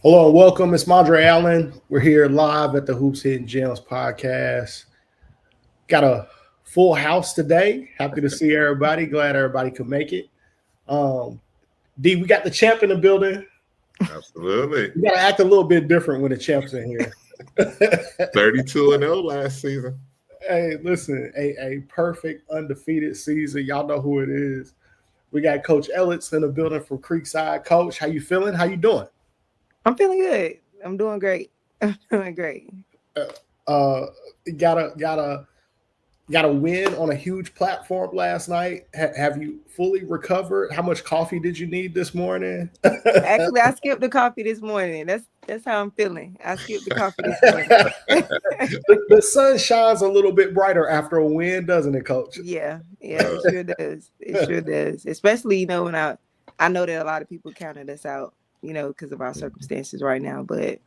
Hello and welcome. It's Mondre Allen. We're here live at the Hoops Hidden Gems podcast. Got a full house today. Happy to see everybody. Glad everybody could make it. Um, D, we got the champ in the building. Absolutely. We got to act a little bit different when the champ's in here. 32-0 last season. Hey, listen, a perfect undefeated season. Y'all know who it is. We got Coach Ellis in the building from Creekside. Coach, how you feeling? How you doing? I'm feeling good. I'm doing great. I'm doing great. Uh, got a win on a huge platform last night. Have you fully recovered? How much coffee did you need this morning? Actually, I skipped the coffee this morning. That's how I'm feeling. I skipped the coffee this morning. The sun shines a little bit brighter after a win, doesn't it, Coach? Yeah, it sure does. It sure does. Especially, when I know that a lot of people counted us out, because of our circumstances right now. But,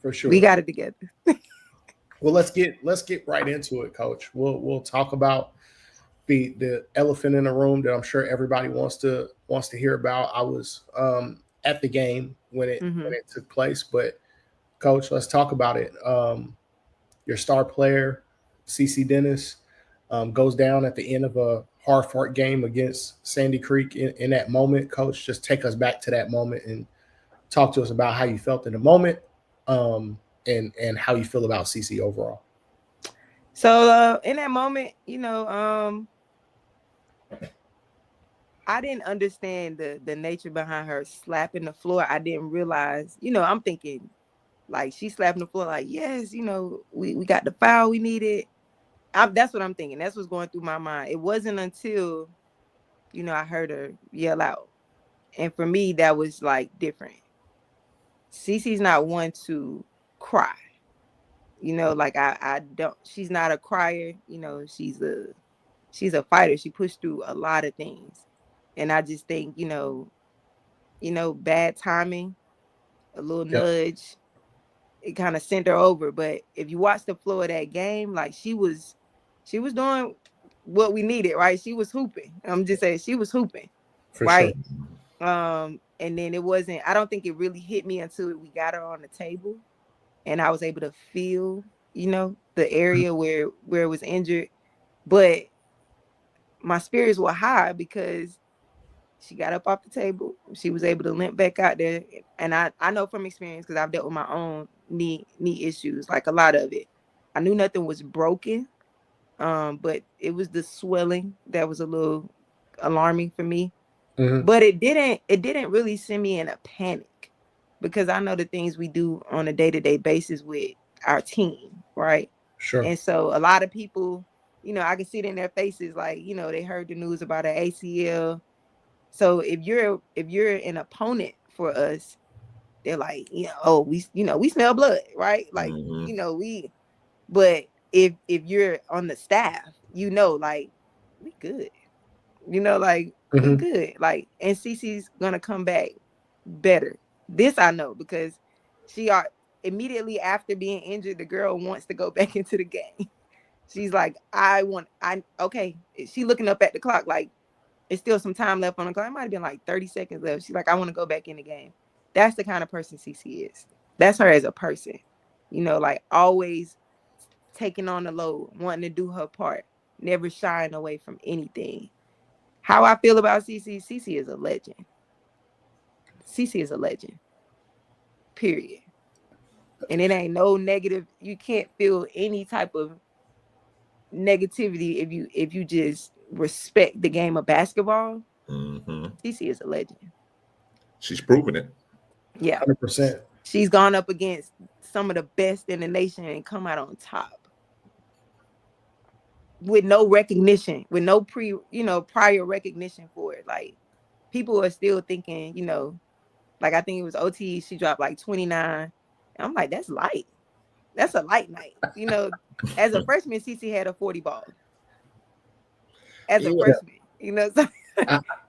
for sure, we got it together. Well, let's get right into it, Coach. We'll talk about the elephant in the room that I'm sure everybody wants to hear about. I was at the game when it took place, but Coach, let's talk about it. Your star player, CC Dennis, goes down at the end of a hard-fought game against Sandy Creek. In that moment, Coach, just take us back to that moment and talk to us about how you felt in the moment. And how you feel about CC overall. So in that moment, I didn't understand the nature behind her slapping the floor. I didn't realize, I'm thinking like she slapping the floor like, yes, we got the foul we needed. That's what I'm thinking. That's what's going through my mind. It wasn't until, I heard her yell out. And for me, that was like different. CC's not one to cry. Like I don't, she's not a crier, she's a fighter. She pushed through a lot of things. And I just think, bad timing, a little nudge, it kind of sent her over. But if you watch the flow of that game, like she was doing what we needed, right? She was hooping. I'm just saying she was hooping. For right. Sure. And then I don't think it really hit me until we got her on the table. And I was able to feel, the area where it was injured. But my spirits were high because she got up off the table. She was able to limp back out there. And I know from experience, because I've dealt with my own knee issues, like a lot of it. I knew nothing was broken, but it was the swelling that was a little alarming for me. Mm-hmm. But it didn't really send me in a panic. Because I know the things we do on a day-to-day basis with our team, right? Sure. And so a lot of people, I can see it in their faces, like, they heard the news about an ACL. So if you're an opponent for us, they're like, we smell blood, right? Like, but if you're on the staff, like, we good, like we good, like, and CC's gonna come back better. This I know because she immediately after being injured, the girl wants to go back into the game. She's like, okay. She looking up at the clock like it's still some time left on the clock. It might have been like 30 seconds left. She's like, I want to go back in the game. That's the kind of person CC is. That's her as a person. Like always taking on the load, wanting to do her part, never shying away from anything. How I feel about CC is a legend. CC is a legend. Period. And it ain't no negative. You can't feel any type of negativity if you just respect the game of basketball. CC is a legend. She's proven it. Yeah. 100%. She's gone up against some of the best in the nation and come out on top. With no recognition, with no prior recognition for it. Like people are still thinking, like I think it was OT, she dropped like 29. And I'm like, that's light. That's a light night. As a freshman, CC had a 40 ball. As a freshman, So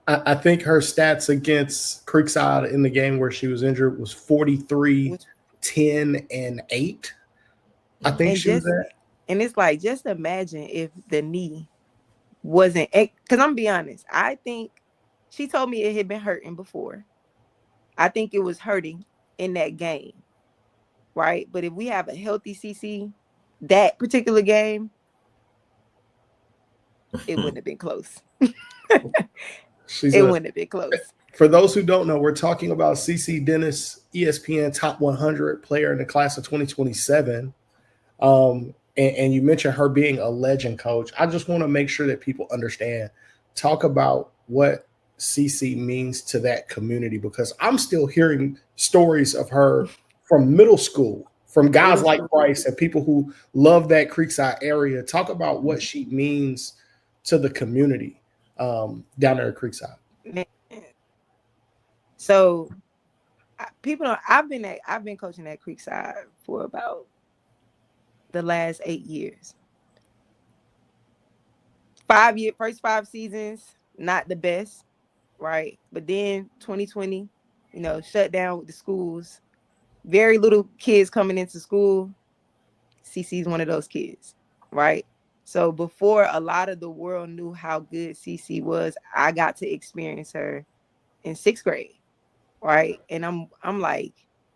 I think her stats against Creekside in the game where she was injured was 43, 10, and 8. I think she was at. And it's like, just imagine if the knee wasn't, because I'm gonna be honest, I think she told me it had been hurting before. I think it was hurting in that game, right? But if we have a healthy CC, that particular game, it wouldn't have been close. She's It a. wouldn't have been close. For those who don't know, we're talking about CC Dennis, ESPN Top 100 player in the class of 2027. And you mentioned her being a legend, coach. I just want to make sure that people understand. Talk about what CC means to that community, because I'm still hearing stories of her from middle school, from guys like Bryce and people who love that Creekside area. Talk about what she means to the community down there at Creekside. So people know I've been coaching at Creekside for about the last 8 years. First 5 seasons, not the best, right? But then 2020, shut down with the schools. Very little kids coming into school. CC's one of those kids, right? So before a lot of the world knew how good CC was, I got to experience her in 6th grade, right? And I'm like,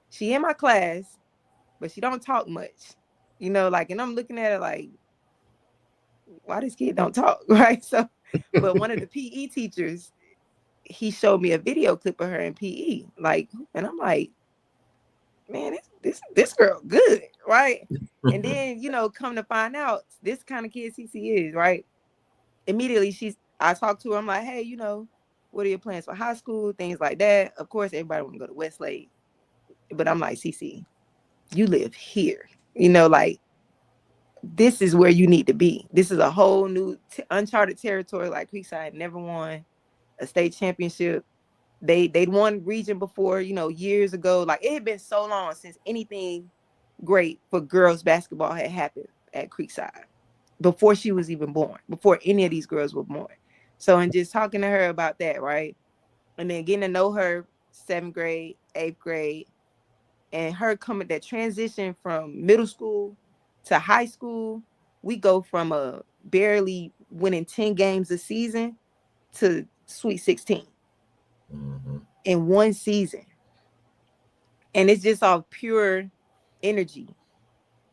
she in my class, but she don't talk much, and I'm looking at her like, why this kid don't talk, right? So, but one of the PE teachers, he showed me a video clip of her in PE, and I'm like, man, this girl good, right? And then come to find out, this kind of kid CC is, right? Immediately I talked to her. I'm like, hey, what are your plans for high school? Things like that. Of course, everybody want to go to Westlake, but I'm like, CC, you live here, this is where you need to be. This is a whole new uncharted territory. Like Creekside never won a state championship. They'd won region before, years ago. Like, it had been so long since anything great for girls basketball had happened at Creekside, before she was even born, before any of these girls were born. So, and just talking to her about that, right? And then getting to know her 7th grade, 8th grade, and her coming, that transition from middle school to high school. We go from a barely winning 10 games a season to Sweet 16 in one season. And it's just all pure energy,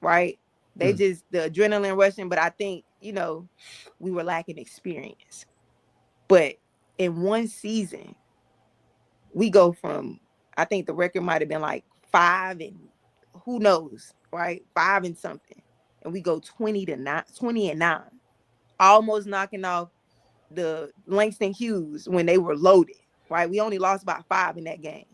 right? They just, the adrenaline rushing, but I think, we were lacking experience. But in one season, we go from, I think the record might have been like 5 and who knows, right? 5 and something. And we go 20 and 9, almost knocking off the Langston Hughes when they were loaded, right? We only lost by 5 in that game.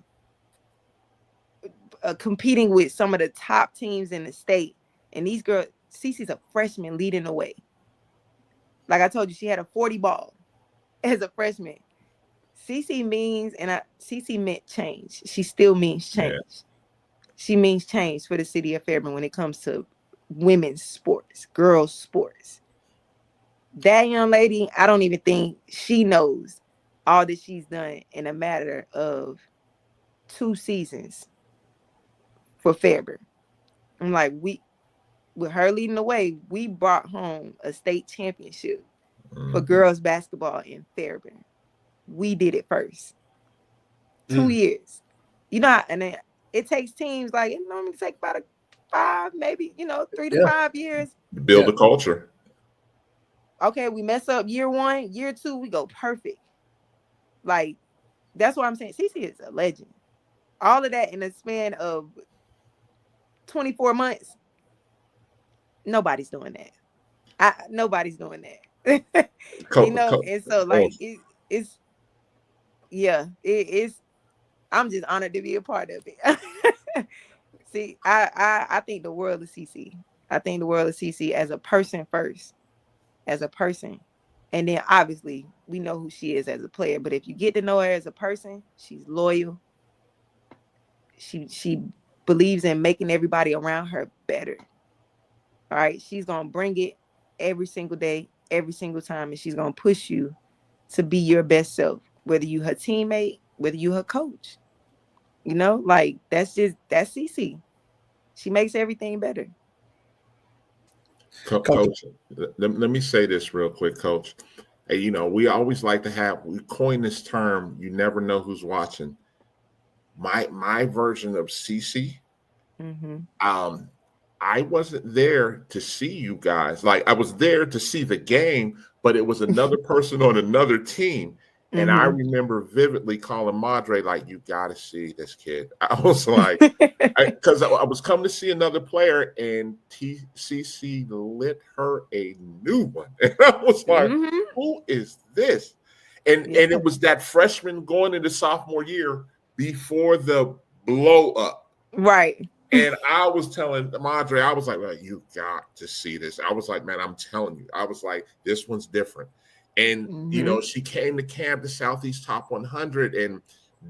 Competing with some of the top teams in the state. And these girls, Cece's a freshman leading the way. Like I told you, she had a 40 ball as a freshman. Cece means, Cece meant change. She still means change. Yeah. She means change for the city of Fairburn when it comes to women's sports, girls' sports. That young lady, I don't even think she knows all that she's done in a matter of 2 seasons for Fairburn. I'm like, with her leading the way, we brought home a state championship for girls basketball in Fairburn. We did it first. 2 years. And then it takes teams, like, it normally take about 5, maybe, 3 to 5 years. Build a culture. Okay, we mess up year 1, year 2, we go perfect. Like, that's what I'm saying. Cece is a legend. All of that in a span of 24 months. Nobody's doing that. Nobody's doing that. And so, like, it's I'm just honored to be a part of it. See, I think the world of CC. I think the world of CC as a person first, as a person. And then obviously we know who she is as a player. But if you get to know her as a person, she's loyal. She believes in making everybody around her better. All right. She's going to bring it every single day, every single time. And she's going to push you to be your best self, whether you her teammate, whether you her coach. Like, that's CC. She makes everything better. Coach, let me say this real quick, Coach. Hey, we always like to we coin this term, you never know who's watching. my version of CC. Mm-hmm. I wasn't there to see you guys. Like, I was there to see the game, but it was another person on another team. And I Mm-hmm. remember vividly calling Madre, like, you got to see this kid. I was like, because I was coming to see another player, and TCC lit her a new one. And I was like, Mm-hmm. who is this? And Yeah. it was that freshman going into sophomore year before the blow up. Right. And I was telling Madre, I was like, well, you got to see this. I was like, man, I'm telling you. I was like, this one's different. And, Mm-hmm. she came to camp, the Southeast Top 100. And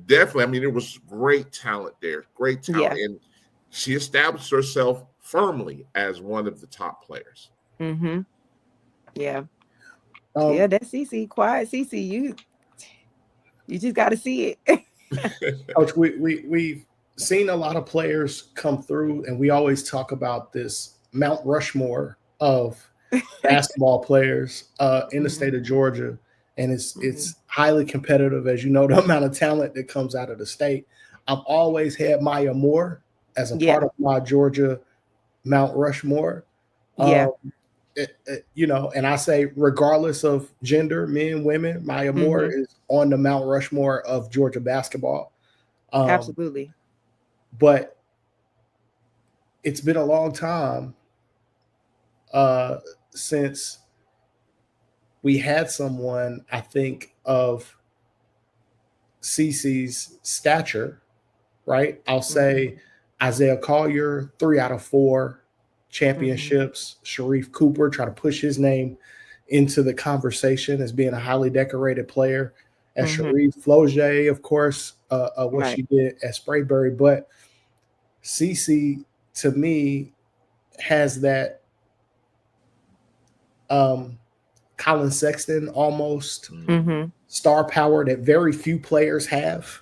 definitely, I mean, there was great talent there, great talent. Yeah. And she established herself firmly as one of the top players. Mm-hmm. Yeah. Yeah, that's CC. Quiet CC. You just got to see it. Coach, we've seen a lot of players come through, and we always talk about this Mount Rushmore of basketball players in the state of Georgia, and it's highly competitive, as you know, the amount of talent that comes out of the state. I've always had Maya Moore as a part of my Georgia Mount Rushmore. Yeah. And I say, regardless of gender, men, women, Maya Moore is on the Mount Rushmore of Georgia basketball. Absolutely. But it's been a long time since we had someone, I think, of CC's stature, right? I'll say Isaiah Collier, 3 out of 4 championships. Sharif Cooper, try to push his name into the conversation as being a highly decorated player. And Sharif Floje, of course, what she did at Sprayberry. But CC, to me, has that Colin Sexton almost star power that very few players have.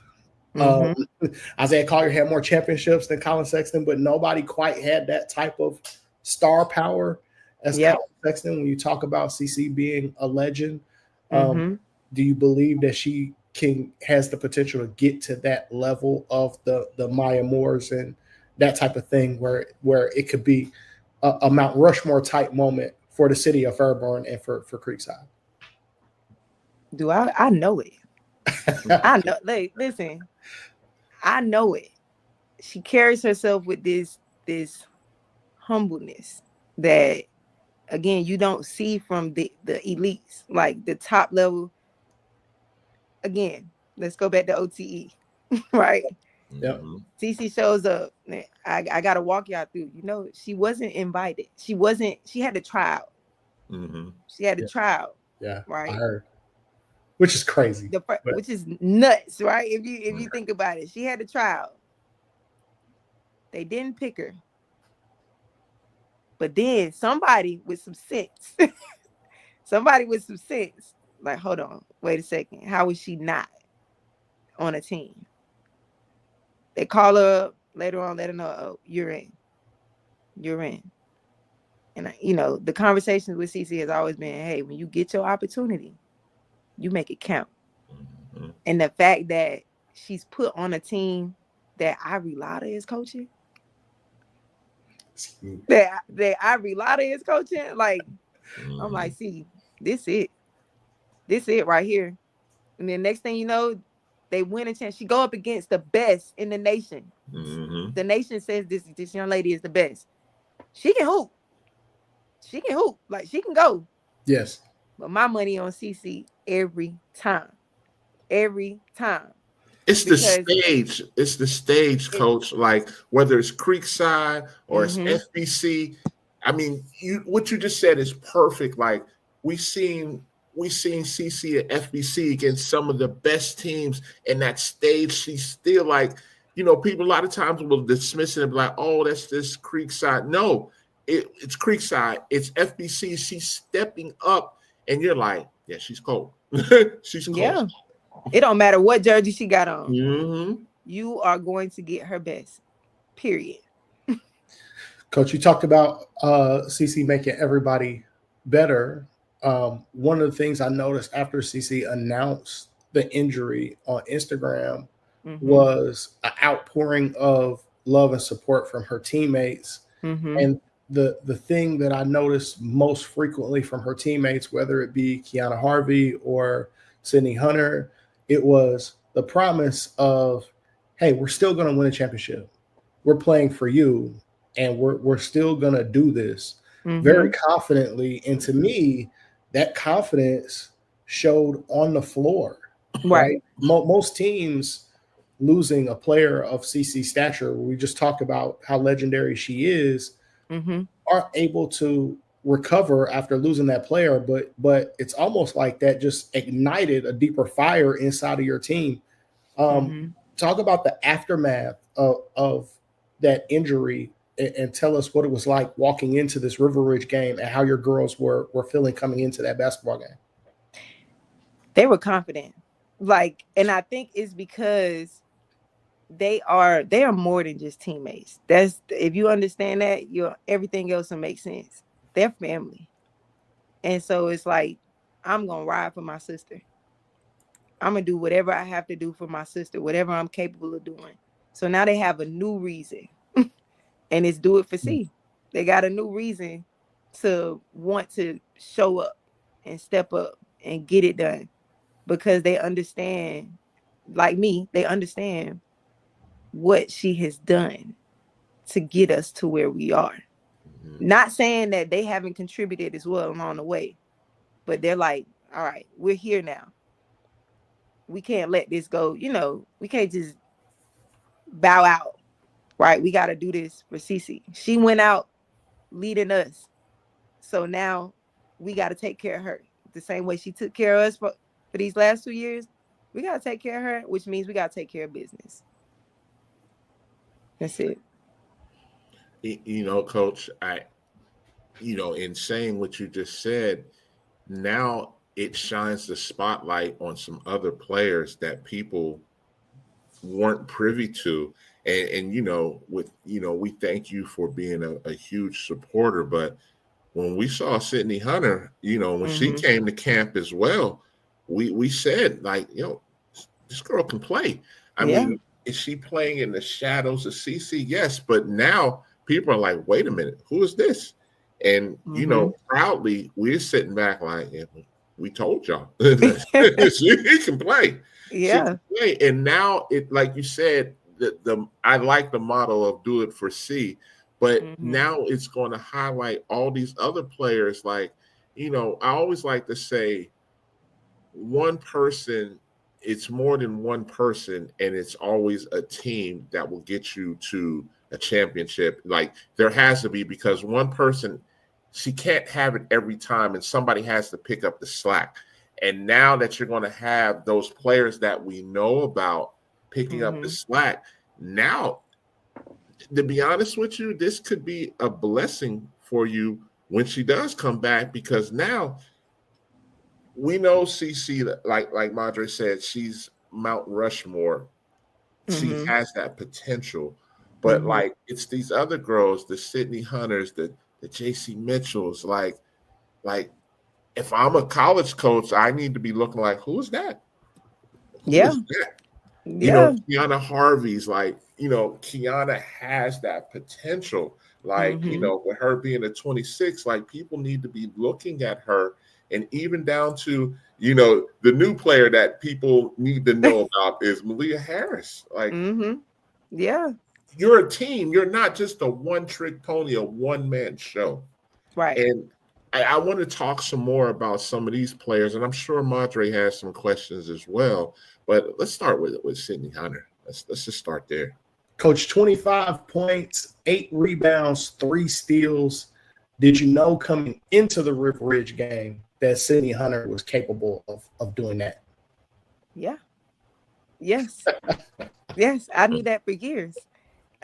Isaiah Collier had more championships than Colin Sexton, but nobody quite had that type of star power as Colin Sexton. When you talk about CC being a legend, do you believe that she has the potential to get to that level of the Maya Moores and that type of thing, where it could be a Mount Rushmore type moment for the city of Fairburn and for Creekside? Do I know it? I know. Listen, I know it. She carries herself with this humbleness that, again, you don't see from the elites, like the top level. Again, let's go back to OTE, right? Yep. CC shows up. I got to walk y'all through. She wasn't invited. She had to try out. She had to try out. Yeah, right. I heard. Which is crazy. Which is nuts, right? If you think about it, she had to try out. They didn't pick her. But then somebody with some sense, like, hold on, wait a second. How is she not on a team? They call her up later on, let her know, oh, you're in. And, the conversations with CC has always been, hey, when you get your opportunity, you make it count. And the fact that she's put on a team that Ivory Lotta is coaching, like, I'm like, see, this it right here. And then next thing you know, they win a chance. She go up against the best in the nation. The nation says this young lady is the best. She can hoop. Like, she can go. Yes. But my money on CC every time. It's the stage, Coach. Like, whether it's Creekside or it's FBC. I mean, what you just said is perfect. Like, we seen CC at FBC against some of the best teams, and that stage, she's still like, people a lot of times will dismiss it and be like, oh, that's this Creekside. No, it's Creekside. It's FBC. She's stepping up, and you're like, yeah, she's cold. She's cold. Yeah. It don't matter what jersey she got on. You are going to get her best. Period. Coach, you talked about CC making everybody better. One of the things I noticed after CC announced the injury on Instagram was an outpouring of love and support from her teammates. And the thing that I noticed most frequently from her teammates, whether it be Kiana Harvey or Sydney Hunter, it was the promise of, hey, we're still going to win a championship. We're playing for you, and we're still going to do this very confidently. And to me, that confidence showed on the floor, right? Most teams losing a player of CC stature, we just talked about how legendary she is, aren't able to recover after losing that player, but it's almost like that just ignited a deeper fire inside of your team. Talk about the aftermath of that injury, and tell us what it was like walking into this River Ridge game and how your girls were feeling coming into that basketball game. They were confident, and I think it's because they are more than just teammates. That's, if you understand that, everything else will make sense. They're family. And so it's like, I'm gonna ride for my sister. I'm gonna do whatever I have to do for my sister, whatever I'm capable of doing. So now they have a new reason. And it's do it for C. They got a new reason to want to show up and step up and get it done, because they understand, like me, they understand what she has done to get us to where we are. Not saying that they haven't contributed as well along the way, but they're like, all right, we're here now. We can't let this go. We can't just bow out, right? We got to do this for Cece. She went out leading us. So now we got to take care of her the same way she took care of us for these last 2 years. We got to take care of her, which means we got to take care of business. That's it. Coach, in saying what you just said, now it shines the spotlight on some other players that people weren't privy to. And we thank you for being a huge supporter. But when we saw Sydney Hunter, when she came to camp as well, we said, this girl can play. I mean, is she playing in the shadows of CC? Yes, but now people are like, wait a minute, who is this? And proudly, we're sitting back like, we told y'all she can play. Yeah. She can play. And now it, like you said, I like the model of do it for C, but now it's going to highlight all these other players. Like, I always like to say, one person, it's more than one person, and it's always a team that will get you to a championship. Like, there has to be, because one person, she can't have it every time, and somebody has to pick up the slack. And now that you're going to have those players that we know about picking up the slack, now, to be honest with you, this could be a blessing for you when she does come back, because now we know CC, like Madre said, she's Mount Rushmore. She has that potential. But like, it's these other girls, the Sydney Hunters, the JC Mitchells, like if I'm a college coach, I need to be looking like, who's that? Who is that? Kiana Harvey's, Kiana has that potential. With her being a 26, people need to be looking at her. And even down to, the new player that people need to know about is Malia Harris. You're a team. You're not just a one-trick pony, a one-man show. Right. And I want to talk some more about some of these players, and I'm sure Madre has some questions as well. But let's start with Sydney Hunter. Let's just start there. Coach, 25 points, 8 rebounds, 3 steals. Did you know coming into the River Ridge game that Sydney Hunter was capable of doing that? Yeah. Yes. Yes. I knew that for years.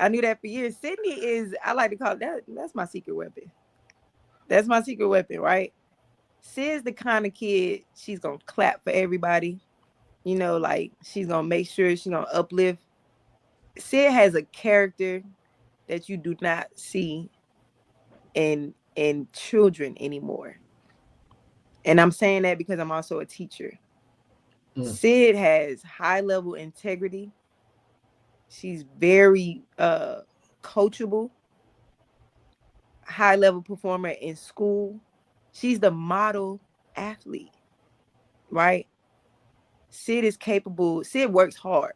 Sydney is, I like to call it that's my secret weapon. That's my secret weapon, right? Sid's the kind of kid, she's going to clap for everybody. She's going to make sure she's going to uplift. Sid has a character that you do not see in children anymore. And I'm saying that because I'm also a teacher. Sid has high level integrity. She's very coachable, high level performer in school. She's the model athlete, right? Sid is capable. Sid works hard.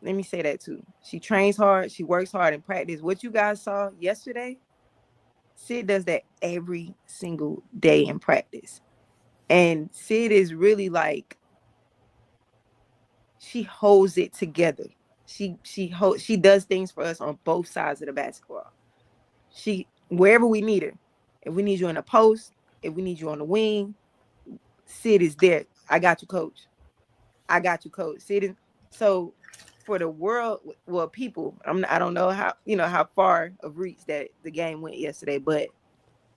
Let me say that too. She trains hard. She works hard in practice. What you guys saw yesterday, Sid does that every single day in practice. And Sid is really like, she holds it together. She does things for us on both sides of the basketball. She, wherever we need her, if we need you in a post, if we need you on the wing, Sid is there. I got you, coach. I got you, coach. Sid is, so for the world, well, people, I don't know how, how far of reach that the game went yesterday, but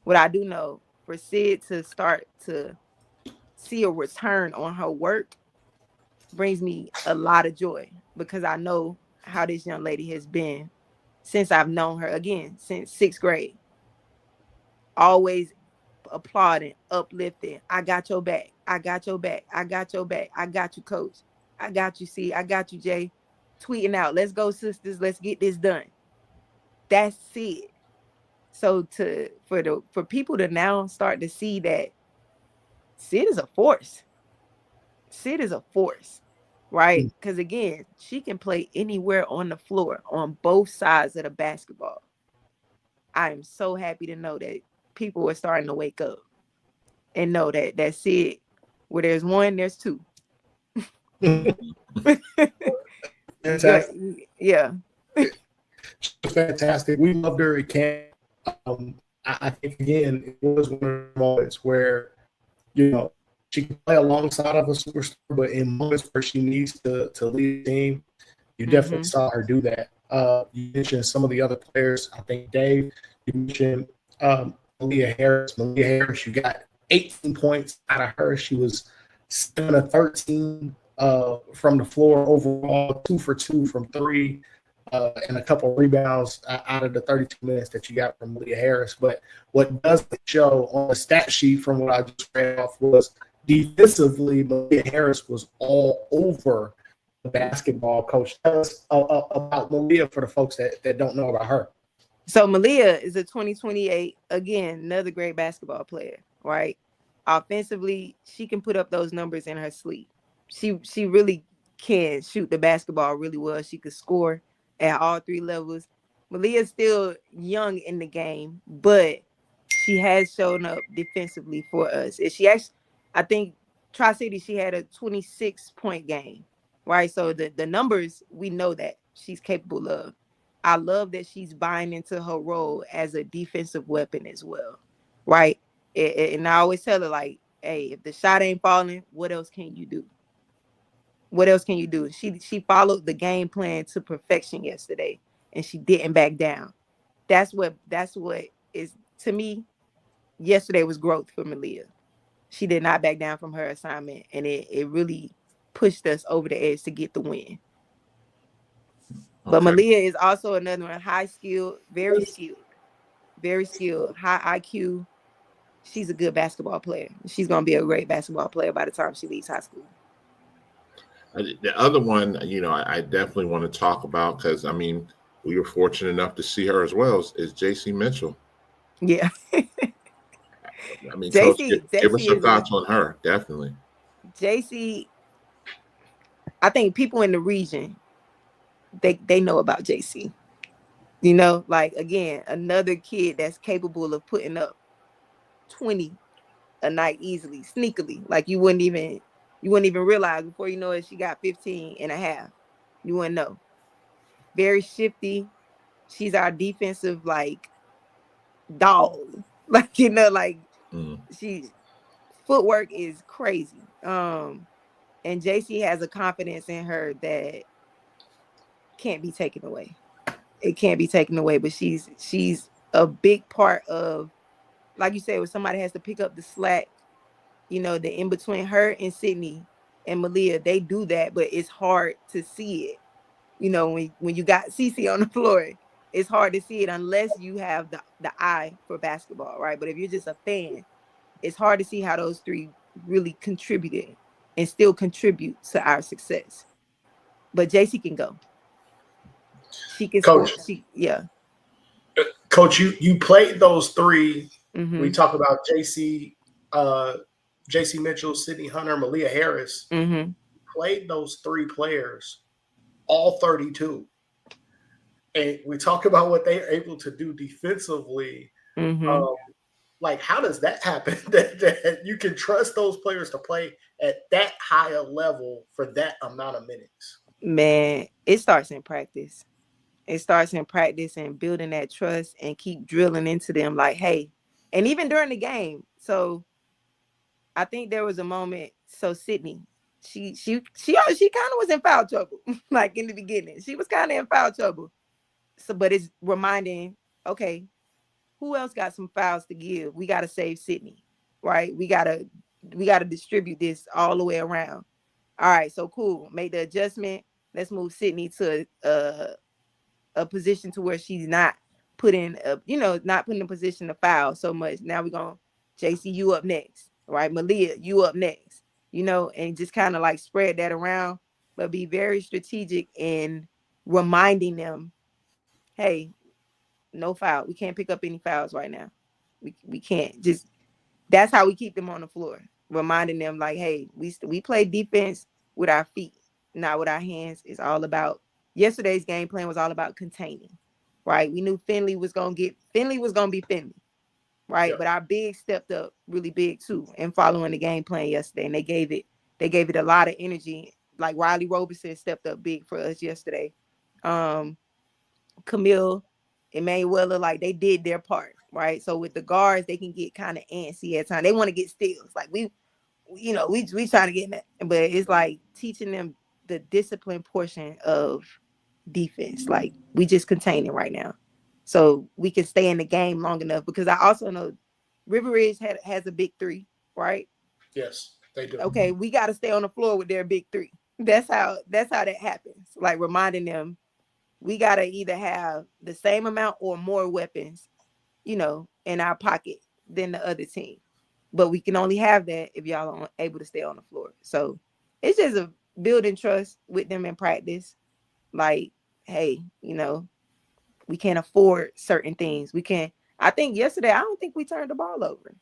what I do know, for Sid to start to see a return on her work brings me a lot of joy, because I know how this young lady has been since I've known her, again, since 6th grade. Always applauding, uplifting. I got your back. I got your back. I got your back. I got you, coach. I got you, C. I got you, Jay. Tweeting out, let's go, sisters. Let's get this done. That's it. So for people to now start to see that Sid is a force. Sid is a force, right? Because again, she can play anywhere on the floor on both sides of the basketball. I am so happy to know that people are starting to wake up and know that Sid, where there's one, there's two. Yeah. Fantastic. We loved her at camp. I think, again, it was one of the moments where, she can play alongside of a superstar, but in moments where she needs to lead the team, you definitely saw her do that. You mentioned some of the other players. I think, Dave, you mentioned Malia Harris. Malia Harris, you got 18 points out of her. She was 7 of 13 from the floor overall, 2 for 2 from 3. And a couple of rebounds out of the 32 minutes that you got from Malia Harris. But what doesn't show on the stat sheet from what I just read off was defensively, Malia Harris was all over the basketball. Coach, tell us about Malia for the folks that don't know about her. So Malia is a 2028, again, another great basketball player, right? Offensively, she can put up those numbers in her sleep. She really can shoot the basketball really well. She could score at all 3 levels. Malia's still young in the game, but she has shown up defensively for us. And she actually, I think, Tri-City, she had a 26-point game, right? So the numbers, we know that she's capable of. I love that she's buying into her role as a defensive weapon as well, right? And I always tell her, like, hey, if the shot ain't falling, what else can you do? What else can you do? She followed the game plan to perfection yesterday, and she didn't back down. That's what is, to me, yesterday was growth for Malia. She did not back down from her assignment, and it really pushed us over the edge to get the win. But Malia is also another one, high skilled, very skilled, high IQ. She's a good basketball player. She's going to be a great basketball player by the time she leaves high school. The other one, I definitely want to talk about, because, we were fortunate enough to see her as well, is JC Mitchell. Yeah. Coach, give us your thoughts on her, definitely. JC, I think people in the region, they know about JC. Like, again, another kid that's capable of putting up 20 a night easily, sneakily. Like, you wouldn't even realize, before you know it, she got 15 and a half. You wouldn't know. Very shifty. She's our defensive, like, dog. Like, she's footwork is crazy. And JC has a confidence in her that can't be taken away. It can't be taken away, but she's a big part of, like you said, when somebody has to pick up the slack, the in between her and Sydney and Malia, they do that, but it's hard to see it. When you got Cece on the floor, it's hard to see it unless you have the eye for basketball, right? But if you're just a fan, it's hard to see how those 3 really contributed and still contribute to our success. But JC can go. She can Coach. score. Yeah. Coach, you played those three. Mm-hmm. We talk about JC Mitchell, Sydney Hunter, Malia Harris. Mm-hmm. Played those three players, all 32. And we talk about what they're able to do defensively. Mm-hmm. Like, how does that happen? that you can trust those players to play at that high a level for that amount of minutes? Man, it starts in practice. It starts in practice and building that trust and keep drilling into them like, hey, and even during the game. So I think there was a moment. So Sydney, she kind of was in foul trouble, like in the beginning. She was kind of in foul trouble. So, but it's reminding, okay, who else got some fouls to give? We got to save Sydney, right? We gotta distribute this all the way around. All right, so cool. Make the adjustment. Let's move Sydney to a position to where she's not put in not put in a position to foul so much. Now we're gonna JC, you up next, right? Malia, you up next, and just kind of like spread that around, but be very strategic in reminding them, hey, no foul. We can't pick up any fouls right now. We can't. Just that's how we keep them on the floor, reminding them like, hey, we play defense with our feet, not with our hands. It's all about yesterday's game plan was all about containing, right? We knew Finley was gonna be Finley, right? Yeah. But our bigs stepped up really big too, and following the game plan yesterday, and they gave it a lot of energy. Like Riley Roberson stepped up big for us yesterday. Camille, Emanuela, like they did their part, right? So with the guards, they can get kind of antsy at times. They want to get steals. Like we trying to get that, but it's like teaching them the discipline portion of defense. Like we just containing right now, so we can stay in the game long enough. Because I also know River Ridge has a big three, right? Yes, they do. Okay, we got to stay on the floor with their big three. That's how that happens. Like reminding them, we got to either have the same amount or more weapons, in our pocket than the other team. But we can only have that if y'all are able to stay on the floor. So it's just a building trust with them in practice. Like, hey, we can't afford certain things. I think yesterday, I don't think we turned the ball over.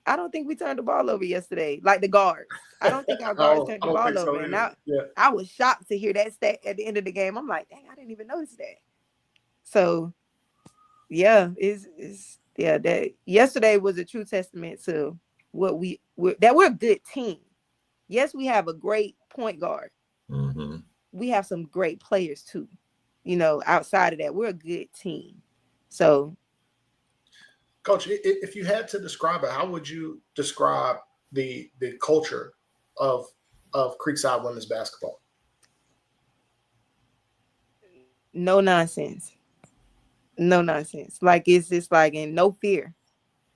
I don't think we turned the ball over yesterday. Like the guards. I don't think our guards turned the ball over. And I was shocked to hear that stat at the end of the game. I'm like, dang, I didn't even notice that. So yeah, that yesterday was a true testament to what that we're a good team. Yes, we have a great point guard. Mm-hmm. We have some great players too. Outside of that, we're a good team. So, Coach, if you had to describe it, how would you describe the culture of Creekside women's basketball? No nonsense. No nonsense. Like it's just like, and no fear.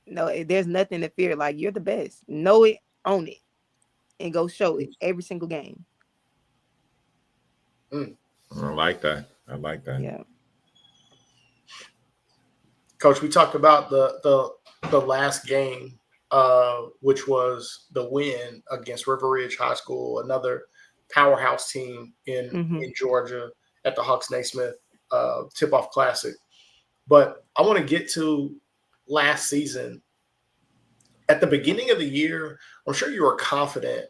No, there's nothing to fear. Like you're the best. Know it, own it, and go show it every single game. I like that. Yeah. Coach, we talked about the last game, which was the win against River Ridge High School, another powerhouse team in Georgia at the Hawks Naismith Tip-Off Classic. But I want to get to last season. At the beginning of the year, I'm sure you were confident,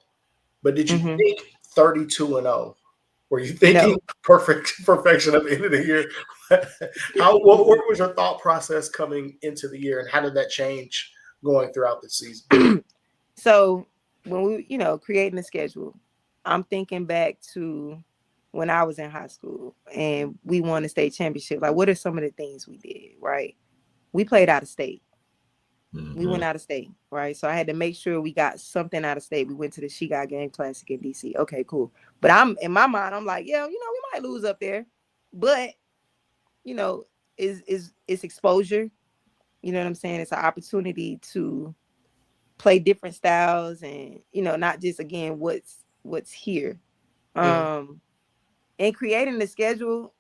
but did you think 32-0? Were you thinking perfection at the end of the year? What was your thought process coming into the year, and how did that change going throughout the season? So when we, creating the schedule, I'm thinking back to when I was in high school and we won the state championship. Like, what are some of the things we did, right? We played out of state. Mm-hmm. We went out of state, right? So I had to make sure we got something out of state. We went to the She Got Game Classic in DC. Okay, cool. But in my mind, I'm like, yeah, we might lose up there. But, it's exposure. You know what I'm saying? It's an opportunity to play different styles and, not just, again, what's here. Mm-hmm. And creating the schedule,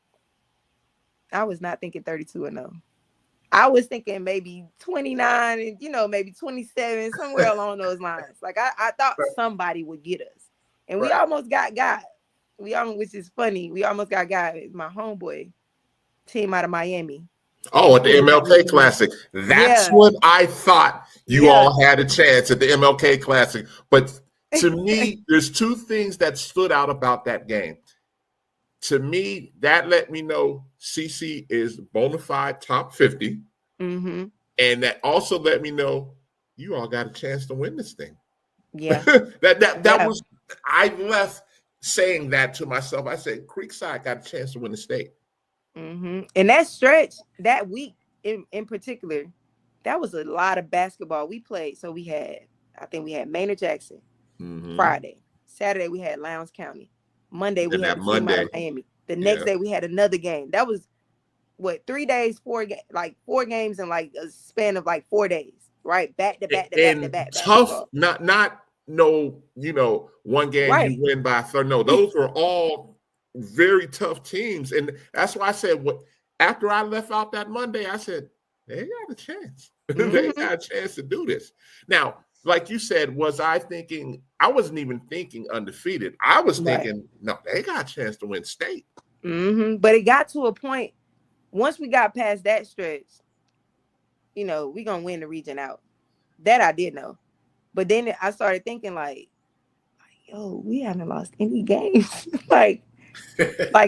I was not thinking 32-0. I was thinking maybe 29 and, maybe 27, somewhere along those lines. Like I thought somebody would get us. And we almost got. which is funny. We almost got my homeboy team out of Miami. Oh, at the MLK Classic. That's Yeah. what I thought you Yeah. all had a chance at the MLK Classic. But to me, there's two things that stood out about that game. To me, that let me know CC is bona fide top 50. Mm-hmm. And that also let me know you all got a chance to win this thing. Yeah. that was, I left saying that to myself. I said, Creekside got a chance to win the state. Mm-hmm. And that stretch, that week in particular, that was a lot of basketball we played. So I think we had Maynard Jackson Friday. Saturday we had Lowndes County. Monday we had a team out of Miami. The next day we had another game. That was what, 3 days, four games in like a span of like 4 days, right? Back to back to back to back. Tough, basketball. not one game you win by a third. No, those were all very tough teams. And that's why I said after I left out that Monday, I said, they got a chance. They got a chance to do this. Now, like you said, was I thinking, I wasn't even thinking undefeated. I was thinking, no, they got a chance to win state. But it got to a point, once we got past that stretch, we're going to win the region out. That I did know. But then I started thinking like, yo, we haven't lost any games. like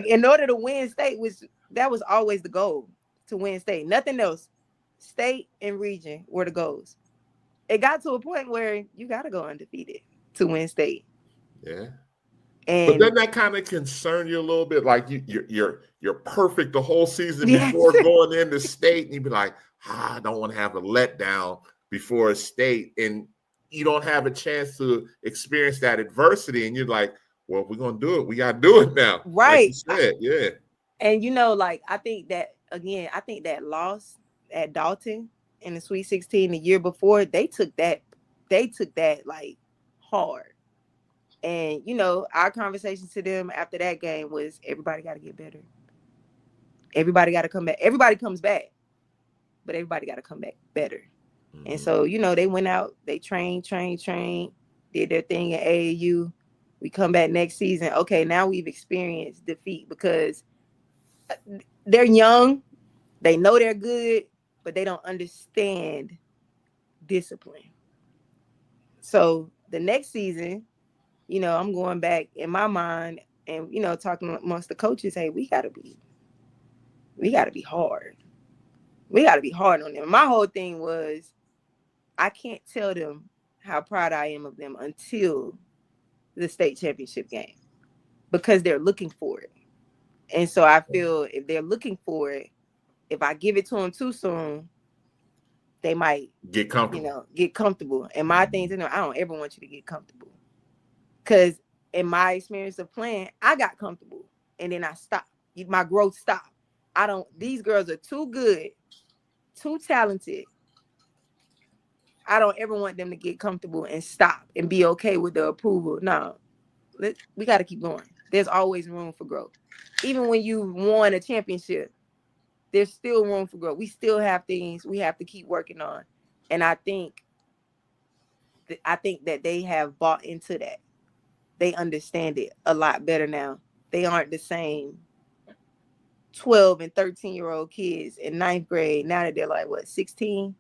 in order to win state, that was always the goal, to win state. Nothing else. State and region were the goals. It got to a point where you got to go undefeated to win state. Yeah. And but doesn't that kind of concern you a little bit? Like you're perfect the whole season before going into state, and you'd be like, I don't want to have a letdown before a state, and you don't have a chance to experience that adversity, and you're like, well, if we're gonna do it, we gotta do it now. Right. Like you said, And I think that loss at Dalton in the Sweet 16 the year before, they took that like hard. And our conversation to them after that game was, everybody got to get better. Everybody got to come back. Everybody comes back, but everybody got to come back better. Mm-hmm. And so, they went out, they trained, did their thing at AAU. We come back next season. Okay, now we've experienced defeat because they're young. They know they're good, but they don't understand discipline. So the next season, I'm going back in my mind and, talking amongst the coaches, hey, we gotta be hard. We gotta be hard on them. My whole thing was, I can't tell them how proud I am of them until the state championship game, because they're looking for it. And so I feel if they're looking for it, if I give it to them too soon, they might get comfortable. And my thing to them, I don't ever want you to get comfortable. Because in my experience of playing, I got comfortable and then I stopped. My growth stopped. These girls are too good, too talented. I don't ever want them to get comfortable and stop and be okay with the approval. No, we got to keep going. There's always room for growth. Even when you won a championship, there's still room for growth. We still have things we have to keep working on. And I think that they have bought into that. They understand it a lot better now. They aren't the same 12 and 13-year-old kids in 9th grade. Now that they're like, 16?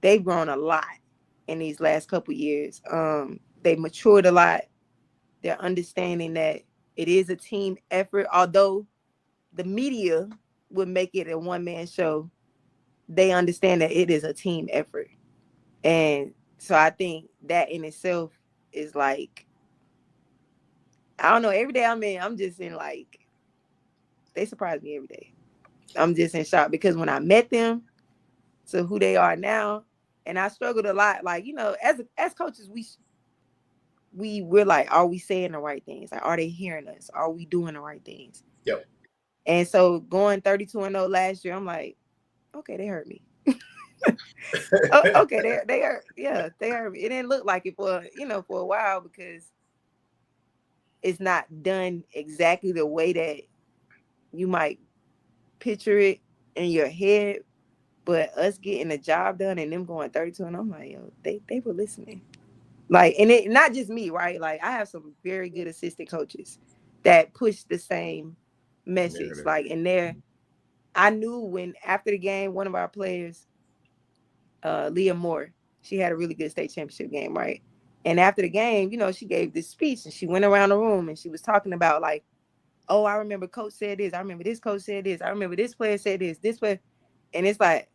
They've grown a lot in these last couple years. They've matured a lot. They're understanding that it is a team effort. Although the media would make it a one-man show, they understand that it is a team effort. And so I think that in itself is like, I don't know, every day I'm just in like, they surprise me every day. I'm just in shock because when I met them to who they are now, and I struggled a lot, like, as coaches, we're like, are we saying the right things? Like, are they hearing us? Are we doing the right things? Yep. And so going 32-0 last year, I'm like, okay, they heard me. Okay, they heard, yeah, they heard me. It didn't look like it for a while because it's not done exactly the way that you might picture it in your head, but us getting the job done and them going 32, and I'm like, yo, they were listening. Like, and it not just me, right? Like, I have some very good assistant coaches that push the same message. Narrative. Like, and there, I knew when after the game, one of our players, Leah Moore, she had a really good state championship game, right? And after the game, you know, she gave this speech and she went around the room and she was talking about like, oh, I remember coach said this. I remember this coach said this. I remember this player said this player. And it's like,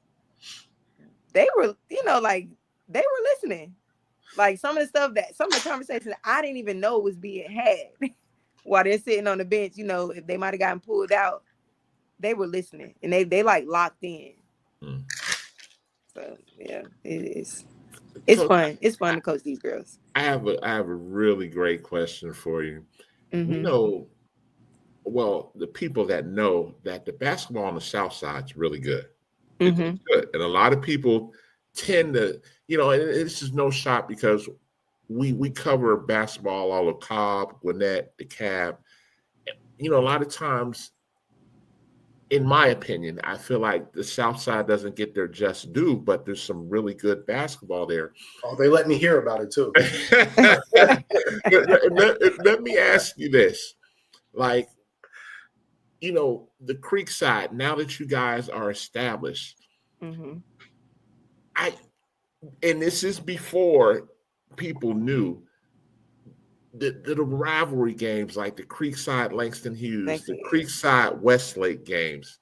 they were, you know, like they were listening. Like some of the conversations I didn't even know was being had while they're sitting on the bench, you know, if they might have gotten pulled out, they were listening and they like locked in. So yeah, it's Coach, fun. It's fun to coach these girls. I have a really great question for you. We know, well, the people that know that the basketball on the South Side is really good. It's good. And a lot of people tend to, you know, and this is no shot because we cover basketball all of Cobb, Gwinnett, DeKalb. You know, a lot of times, in my opinion, I feel like the South Side doesn't get their just due, but there's some really good basketball there. Oh, they let me hear about it too. Let me ask you this. Like, you know, the Creek Side, now that you guys are established, and this is before people knew the rivalry games like the Creekside Langston Hughes, the Creekside Westlake games.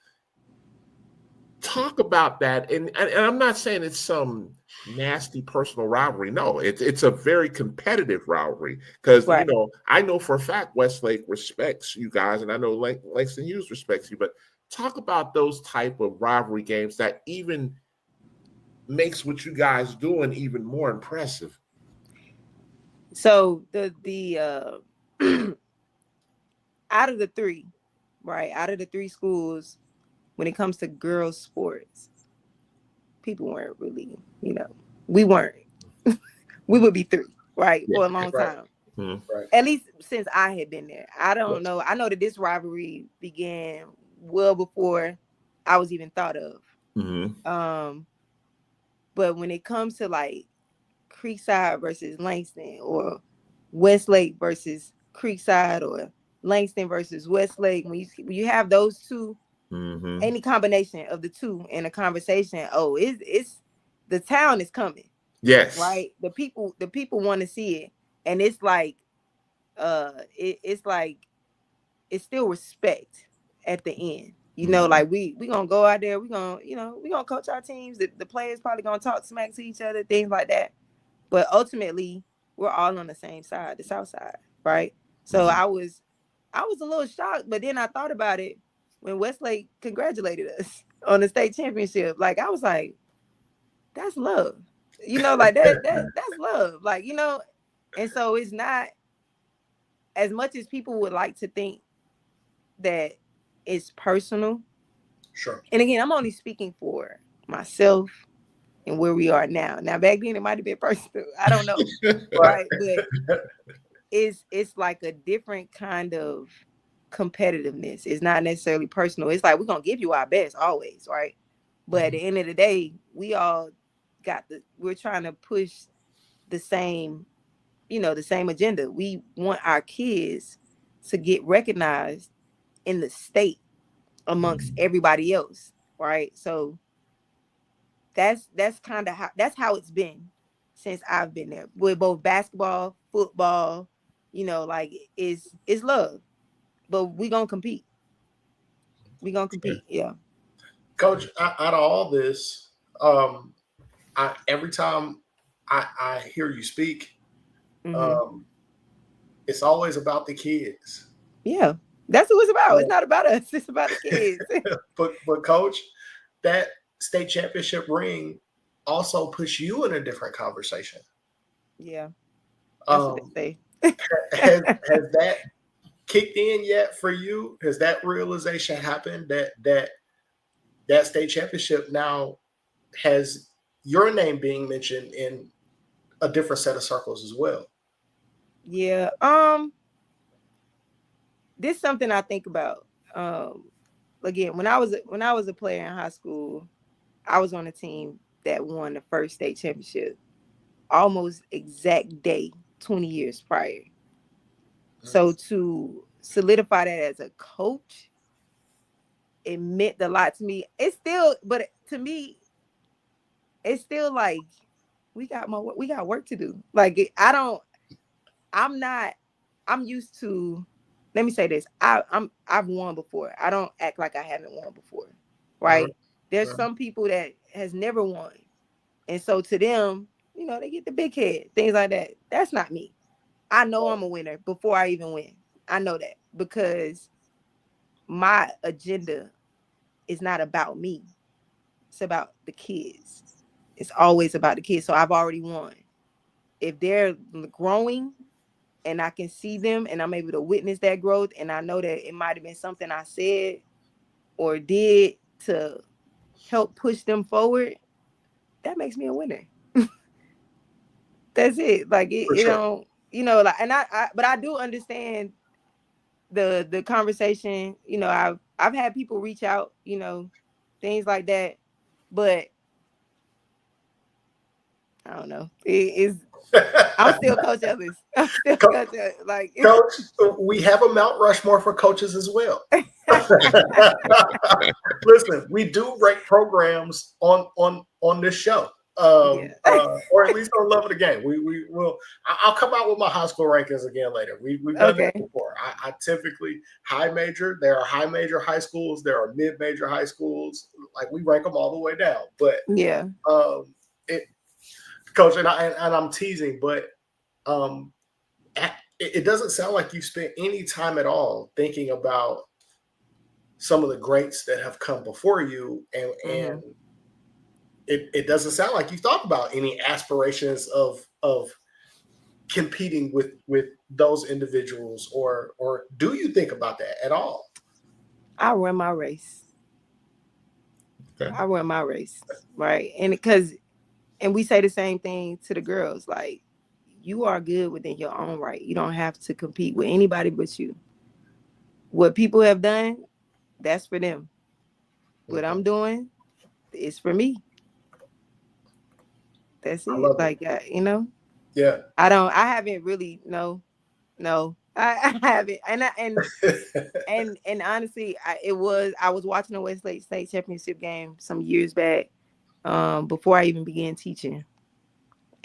Talk about that. And I'm not saying it's some nasty personal rivalry. No, it's a very competitive rivalry because, you know, I know for a fact Westlake respects you guys and I know Langston Hughes respects you. But talk about those type of rivalry games that even makes what you guys doing even more impressive. So the out of the three, right? Out of the three schools, when it comes to girls' sports, people weren't really, you know, we weren't. We would be three, right? For a long time. At least since I had been there. I don't know. I know that this rivalry began well before I was even thought of. But when it comes to like Creekside versus Langston or Westlake versus Creekside or Langston versus Westlake, when you have those two, any combination of the two in a conversation, oh, it's the town is coming. Yes. Right. The people want to see it. And it's like it's like it's still respect at the end. You know, like we gonna go out there, we gonna coach our teams. The players probably gonna talk smack to each other, things like that. But ultimately, we're all on the same side, the South Side, right? So I was a little shocked, but then I thought about it when Westlake congratulated us on the state championship. Like I was like, that's love, you know, like that's love, like, you know. And so it's not as much as people would like to think that it's personal. Sure. And again, I'm only speaking for myself and where we are now. Now, back then it might have been personal. I don't know. Right. But it's like a different kind of competitiveness. It's not necessarily personal. It's like we're gonna give you our best always, right? But at the end of the day, we all we're trying to push the same, you know, the same agenda. We want our kids to get recognized in the state amongst everybody else, right? So that's kind of how it's been since I've been there with both basketball, football, you know, like it's love, but we gonna compete. Yeah. Coach, out of all this, every time I hear you speak, it's always about the kids. Yeah, that's what it's about. It's not about us. It's about the kids. but Coach, that state championship ring also puts you in a different conversation. Yeah. That's what they say. has that kicked in yet for you? Has that realization happened that state championship now has your name being mentioned in a different set of circles as well? Yeah. This is something I think about. Again, when I was a player in high school, I was on a team that won the first state championship almost exact day 20 years prior. So to solidify that as a coach, it meant a lot to me. It's still, but to me, it's still like we got work to do. Like I'm used to, let me say this. I've won before. I don't act like I haven't won before. Right? There's some people that has never won. And so to them, they get the big head, things like that. That's not me. I know I'm a winner before I even win. I know that because my agenda is not about me. It's about the kids. It's always about the kids. So I've already won. If they're growing and I can see them and I'm able to witness that growth, and I know that it might have been something I said or did to help push them forward, that makes me a winner. That's it. Like it don't, like, and but I do understand the conversation. I've had people reach out, things like that, but I don't know. I'm still Coach Ellis. I'm still Coach Ellis. Like, Coach, we have a Mount Rushmore for coaches as well. Listen, we do rank programs on this show. Or at least on Love of the Game. We will. I'll come out with my high school rankings again later. We've done that before. I typically high major. There are high major high schools. There are mid major high schools. Like we rank them all the way down. But yeah, Coach, and I'm teasing, but it doesn't sound like you spent any time at all thinking about some of the greats that have come before you, and it doesn't sound like you thought about any aspirations of competing with those individuals, or do you think about that at all? I run my race. Okay. I run my race, right? And we say the same thing to the girls, like, you are good within your own right. You don't have to compete with anybody but you. What people have done, that's for them. What I'm doing is for me. That's it. Like, yeah. I haven't really, no, I haven't. And honestly, I was watching the Westlake State Championship game some years back, before I even began teaching.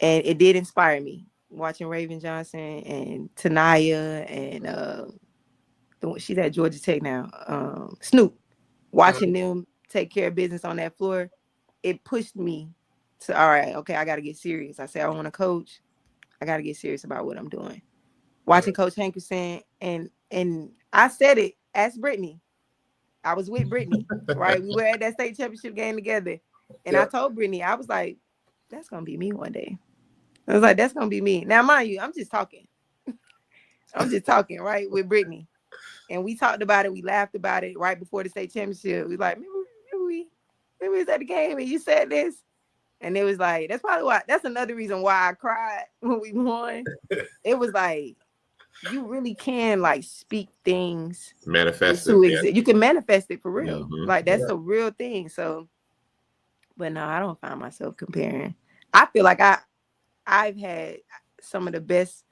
And it did inspire me, watching Raven Johnson and Tanaya and she's at Georgia Tech now, Snoop, watching them take care of business on that floor. It pushed me to, all right, okay, I got to get serious. I said, I want to coach. I got to get serious about what I'm doing. Watching Coach Hankerson, and I said it, ask Brittany. I was with Brittany, right? We were at that state championship game together. And I told Brittany, I was like, that's going to be me one day. I was like, that's going to be me. Now, mind you, I'm just talking, right, with Brittany. And we talked about it. We laughed about it right before the state championship. We like, remember we was at the game and you said this? And it was like, that's another reason why I cried when we won. It was like, you really can like speak things, manifest it. You can manifest it for real. Like that's a real thing. So, but no, I don't find myself comparing. I feel like I've had some of the best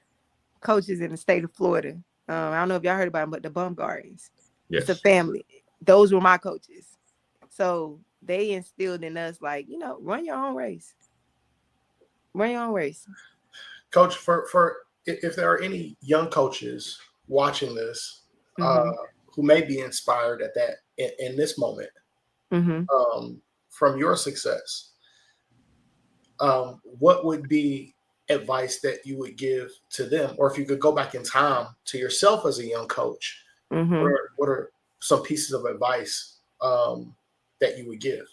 coaches in the state of Florida. I don't know if y'all heard about them, but the Bum Gardens. Yes. It's a family. Those were my coaches. So they instilled in us, like, run your own race. Run your own race. Coach, for if there are any young coaches watching this, who may be inspired at that in this moment, from your success, what would be advice that you would give to them? Or if you could go back in time to yourself as a young coach, what are some pieces of advice that you would give?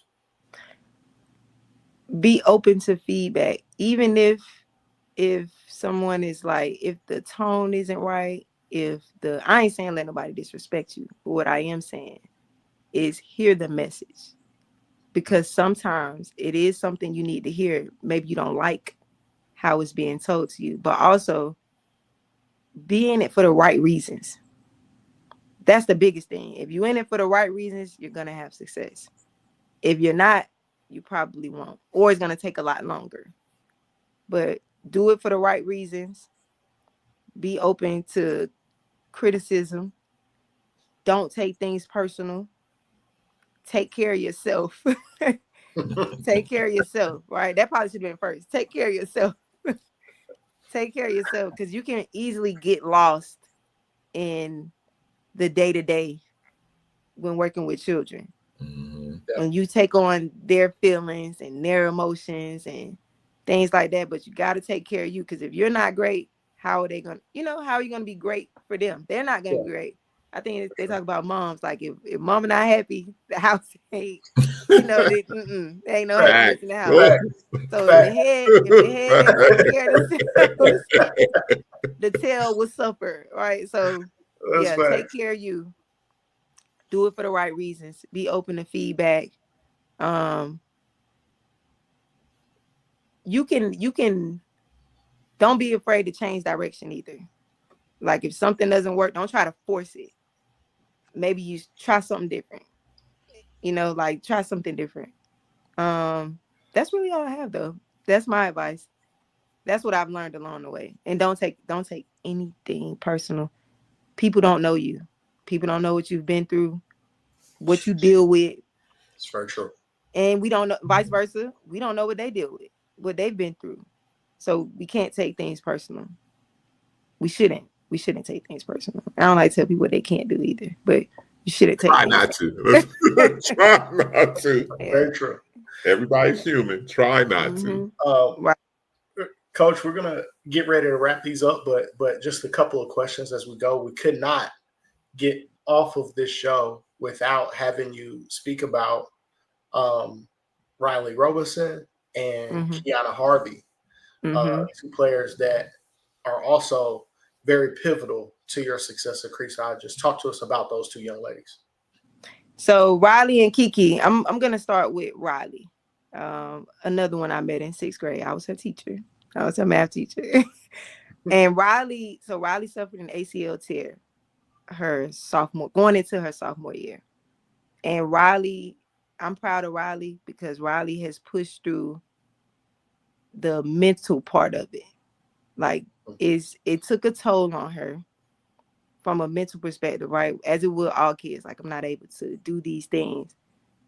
Be open to feedback, even if someone is like, if the tone isn't right, I ain't saying let nobody disrespect you, but what I am saying is hear the message, because sometimes it is something you need to hear. Maybe you don't like how it's being told to you, but also be in it for the right reasons. That's the biggest thing. If you're in it for the right reasons, you're going to have success. If you're not, you probably won't, or it's going to take a lot longer. But do it for the right reasons. Be open to criticism, don't take things personal. Take care of yourself. Take care of yourself, right? That probably should have been first. Take care of yourself. Take care of yourself, because you can easily get lost in the day-to-day when working with children. And you take on their feelings and their emotions and things like that. But you got to take care of you, because if you're not great, how are they going to, how are you going to be great for them? They're not going to be great. I think they talk about moms, like if mama not happy, the house ain't, they ain't no happiness in the house. Right. So if the head ain't taking care of themselves, the tail will suffer, right? So take care of you. Do it for the right reasons. Be open to feedback. You can don't be afraid to change direction either. Like if something doesn't work, don't try to force it. Maybe you try something different. Like try something different. That's really all I have though. That's my advice. That's what I've learned along the way. And don't take anything personal. People don't know you. People don't know what you've been through, what you deal with. It's very true. And we don't know, vice versa. We don't know what they deal with, what they've been through. So we can't take things personal. We shouldn't take things personal. I don't like to tell people what they can't do either, but you shouldn't take Try not to. Try not to. Yeah. Very true. Everybody's human. Try not to. Right. Coach, we're gonna get ready to wrap these up, but just a couple of questions as we go. We could not get off of this show without having you speak about Riley Robinson and Kiana Harvey, two players that are also very pivotal to your success at Creekside. Just talk to us about those two young ladies. So Riley and Kiki, I'm gonna start with Riley. Another one I met in 6th grade. I was her teacher. I was her math teacher. And Riley suffered an ACL tear going into her sophomore year. And Riley, I'm proud of Riley because Riley has pushed through the mental part of it. Like it took a toll on her from a mental perspective, right? As it will all kids. Like I'm not able to do these things.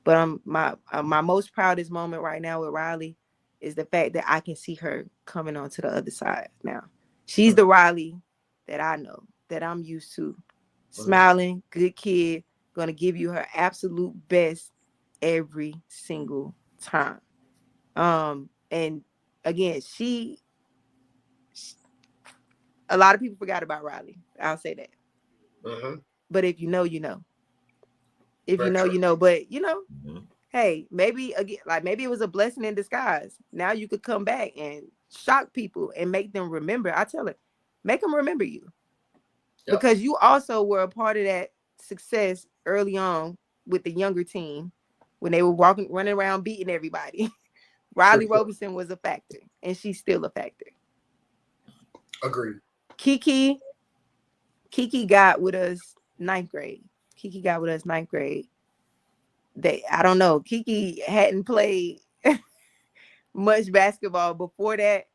But my most proudest moment right now with Riley is the fact that I can see her coming on to the other side now. She's the Riley that I know, that I'm used to. Smiling, good kid, gonna give you her absolute best every single time. And again, a lot of people forgot about Riley. I'll say that. But if you know, you know. If you know, you know. But hey, maybe again, like maybe it was a blessing in disguise. Now you could come back and shock people and make them remember. I tell it, make them remember you. Yep. Because you also were a part of that success early on with the younger team when they were running around beating everybody. Riley Robinson was a factor, and she's still a factor. Agreed. Kiki got with us 9th grade. I don't know. Kiki hadn't played much basketball before that,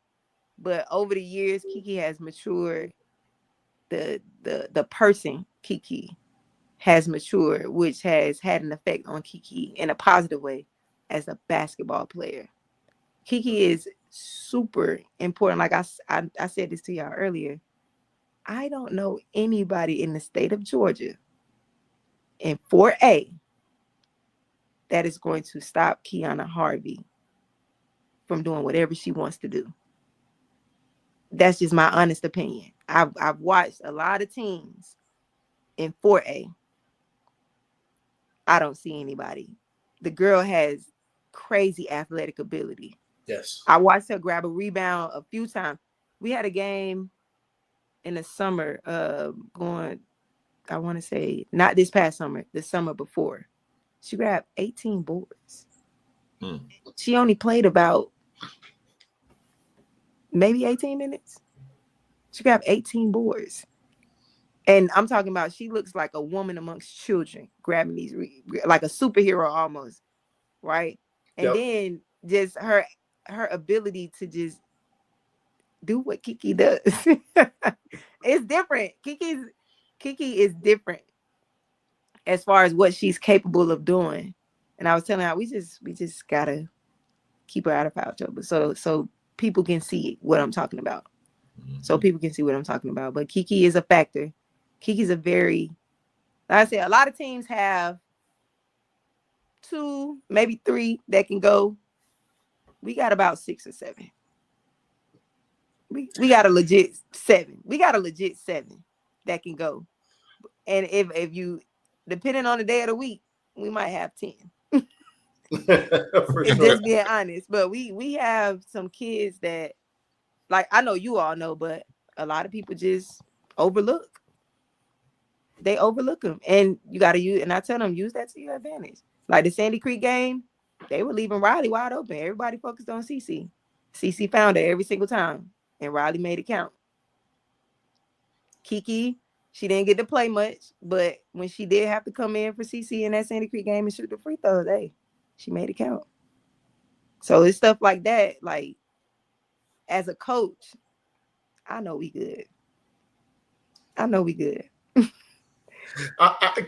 but over the years, Kiki has matured. The person Kiki has matured, which has had an effect on Kiki in a positive way as a basketball player. Kiki is super important. Like I said this to y'all earlier. I don't know anybody in the state of Georgia in 4A that is going to stop Kiana Harvey from doing whatever she wants to do. That's just my honest opinion. I've watched a lot of teams in 4A. I don't see anybody. The girl has crazy athletic ability. Yes. I watched her grab a rebound a few times. We had a game in the summer I want to say not this past summer, the summer before. She grabbed 18 boards. She only played about maybe 18 minutes. She grabbed 18 boards. And I'm talking about she looks like a woman amongst children grabbing these, like a superhero almost, right? And then just her ability to just do what Kiki does. It's different. Kiki is different. as far as what she's capable of doing. And I was telling her, we just gotta keep her out of foul trouble, so people can see what I'm talking about. So people can see what I'm talking about. But Kiki is a factor. Kiki's a very, like I said, a lot of teams have 2, maybe 3 that can go. We got about 6 or 7. We got a legit 7. We got a legit 7 that can go. And if you, depending on the day of the week, we might have 10. For And sure. just being honest, but we have some kids that, like, I know you all know, but a lot of people just overlook. They overlook them, and you got to use. And I tell them, use that to your advantage. Like the Sandy Creek game, they were leaving Riley wide open. Everybody focused on CC. CC found her every single time, and Riley made it count. Kiki, she didn't get to play much, but when she did have to come in for CC in that Sandy Creek game and shoot the free throws, hey, she made it count. So it's stuff like that. Like, as a coach, I know we good. I know we good.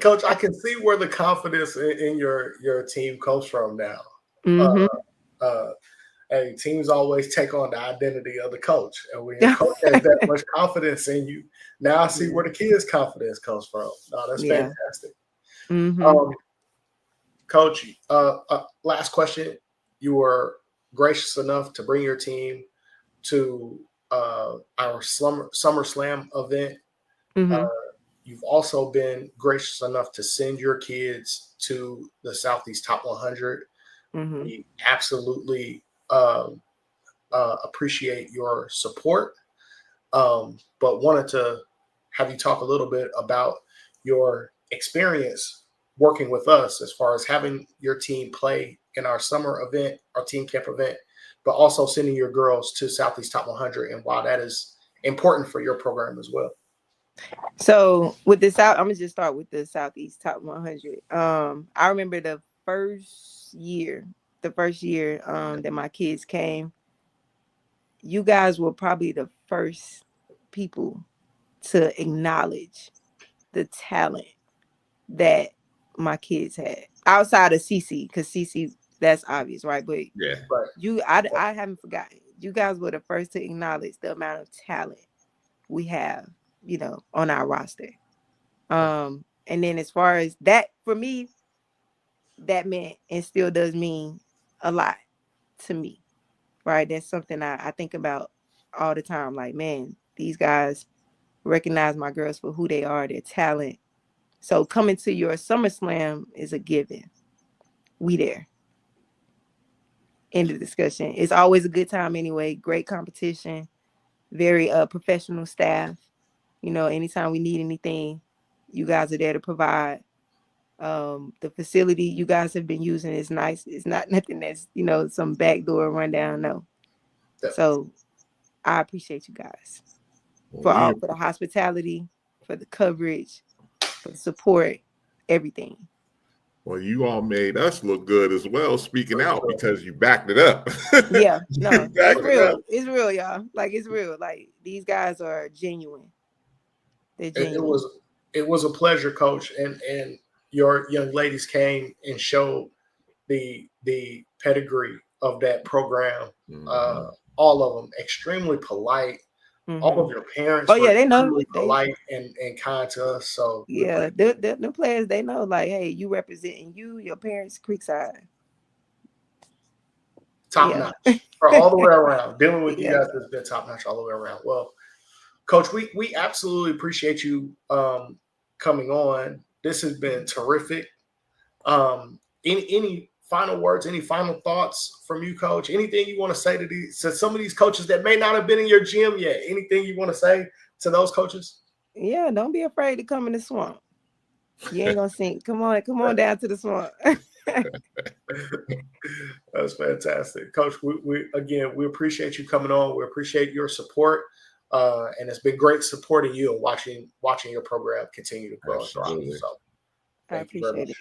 Coach, I can see where the confidence in your team comes from now. Mm-hmm. Hey, teams always take on the identity of the coach, and when your coach has that much confidence in you, now I see where the kids' confidence comes from. No, that's fantastic. Mm-hmm. Coach, last question. You were gracious enough to bring your team to our Summer Slam event. Mm-hmm. You've also been gracious enough to send your kids to the Southeast Top 100. Mm-hmm. We absolutely appreciate your support, but wanted to have you talk a little bit about your experience working with us as far as having your team play in our summer event, our team camp event, but also sending your girls to Southeast Top 100 and why that is important for your program as well. So with the South, I'm gonna just start with the Southeast Top 100. I remember the first year that my kids came, you guys were probably the first people to acknowledge the talent that my kids had outside of CC, because CC, that's obvious, right? But I haven't forgotten. You guys were the first to acknowledge the amount of talent we have, on our roster. And then as far as that, for me, that meant and still does mean a lot to me, right? That's something I think about all the time. Like, man, these guys recognize my girls for who they are, their talent. So coming to your SummerSlam is a given. We there. End of discussion. It's always a good time anyway. Great competition. Very professional staff. Anytime we need anything, you guys are there to provide. The facility you guys have been using is nice. It's not nothing that's, some backdoor rundown. No. So I appreciate you guys for the hospitality, for the coverage, for the support, everything. Well, you all made us look good as well, speaking out, because you backed it up. Yeah, no, it's real. It's real, y'all. Like, it's real. Like, these guys are genuine. They're genuine. It was a pleasure, Coach, and your young ladies came and showed the pedigree of that program. Mm-hmm. All of them extremely polite. Mm-hmm. All of your parents they know. Polite and kind to us. So yeah, the players, they know, like, hey, you representing your parents, Creekside. Top notch for all the way around. Dealing with you guys has been top notch all the way around. Well, Coach, we absolutely appreciate you coming on. This has been terrific. Any final words, any final thoughts from you, Coach? Anything you want to say to some of these coaches that may not have been in your gym yet? Anything you want to say to those coaches? Yeah, don't be afraid to come in the swamp. You ain't gonna sink. Come on down to the swamp. That's fantastic, Coach. We appreciate you coming on. We appreciate your support, and it's been great supporting you and watching your program continue to grow and thrive. So, I appreciate it.